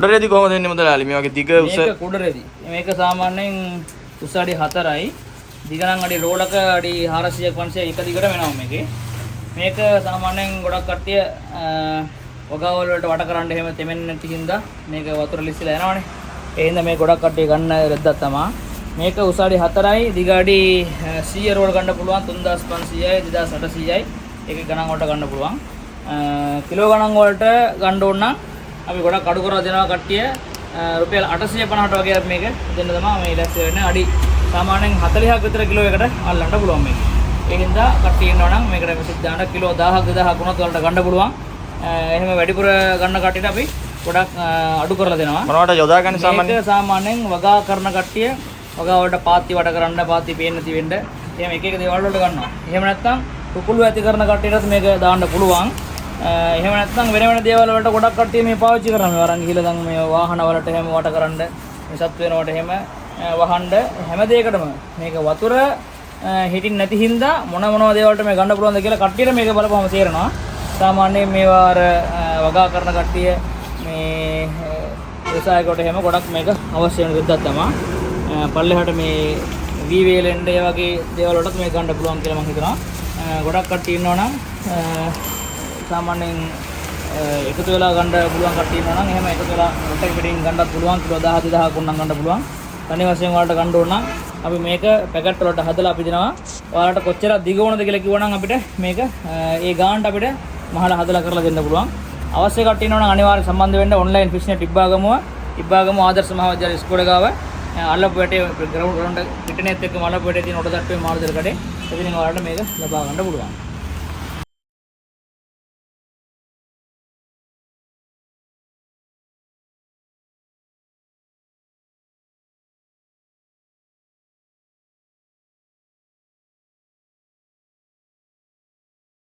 කුඩරේදී කොහොමද දෙන්නේ මුදලාලි? මේ වගේ දිග උස මේක කුඩරේදී. මේක සාමාන්‍යයෙන් උස අඩි 4යි. දිග නම් අඩි රෝලක අඩි 400ක් 500 එක දිගට වෙනවා මේකේ. මේක සාමාන්‍යයෙන් ගොඩක් කට්ටිය වගාවල් වලට වට කරන්න එහෙම තෙමෙන්නේ නැති හින්දා මේක වතුර ලිස්සලා යනවනේ. ඒ හින්දා මේ ගොඩක් කට්ටිය ගන්න රෙද්දක් තමයි. මේක උස අඩි 4යි, දිග අඩි 100 රෝල් ගන්න පුළුවන් 3500යි 2800යි. ඒකේ ගණන් වලට ගන්න පුළුවන්. කිලෝ ගණන් වලට ගන්න ඕන නම් අපි ගොඩක් අඩු කරලා දෙනවා කට්ටිය. රුපියල් 850ට වගේ මේක දෙන්න තමයි මේ ඉලක්ක වෙන්නේ. අඩි සාමාන්‍යයෙන් 40ක් විතර කිලෝ එකට අල්ලන්න පුළුවන් මේක. ඒ හින්දා කට්ටිය ඉන්නවා නම් මේකට මෙසේජ් දාන්න කිලෝ 1000ක් 2000ක් වුණත් වලට ගන්න පුළුවන්. එහෙම වැඩිපුර ගන්න කට්ටියට අපි ගොඩක් අඩු කරලා දෙනවා. මොනවට යොදාගන්නේ සාමාන්‍යයෙන්? මේක සාමාන්‍යයෙන් වගා කරන කට්ටිය වගා වලට පාත්ති වට කරන්න, පාත්ති පේන්න නැති වෙන්න එහෙම එක එක දේවල් වලට ගන්නවා. එහෙම නැත්නම් කුකුළු ඇති කරන කට්ටියටත් මේක දාන්න පුළුවන්. එහෙම නැත්නම් වෙන වෙන දේවල් වලට ගොඩක් කට්ටිය මේ පාවිච්චි කරනවා. මේ වරන් ගිහලා දැන් මේ වාහන වලට එහෙම වට කරන්න, මේ සත් වෙනවට එහෙම වහන්න හැම දෙයකටම මේක වතුර හිටින් නැති හින්දා මොනවා දේවල්ට මේ ගන්න පුළුවන්ද කියලා කට්ටියට මේක බලපුවම තේරෙනවා. සාමාන්‍යයෙන් මේවා අර වගා කරන කට්ටිය මේ විවසායකට එහෙම ගොඩක් මේක අවශ්‍ය වෙන දෙයක් තමයි. පල්ලෙහාට මේ වීවේලෙන්ඩ් ඒ වගේ දේවල් වලට මේක ගන්න පුළුවන් කියලා මම හිතනවා. ගොඩක් කට්ටිය ඉන්නවා නම් සාමාන්‍යයෙන් එකතු වෙලා ගන්න පුළුවන් කට්ටිය ඉන්නවා නම් එහෙම එකතු වෙලා රොටෙක් පිටින් ගන්නත් පුළුවන්. කිලෝ 10 2000 කුණ්ණම් ගන්න පුළුවන්. තනි වශයෙන් වලට ගන්න ඕන නම් අපි මේක පැකට් වලට හදලා අපි දෙනවා. ඔයාලට කොච්චර දිග වුණද කියලා කිව්වනම් අපිට මේක ඒ ගානට අපිට මහල හදලා කරලා දෙන්න පුළුවන්. අවශ්‍ය කට්ටිය ඉන්නවා නම් අනිවාර්යයෙන් සම්බන්ධ වෙන්න. ඔන්ලයින් ෆිෂ්නෙට් ඉබ්බාගමුව ආදර්ශ මහා විද්‍යාල ඉස්කෝලේ ගාව අල්ලපුවටේ ග්‍රවුන්ඩ් පිටනෙත් එක්ක මලපුවටේ තියෙන ඔඩ තට්ටුවේ මාළු දෙල කඩේ. එතනින් ඔයාලට මේක ලබා ගන්න පුළුවන්.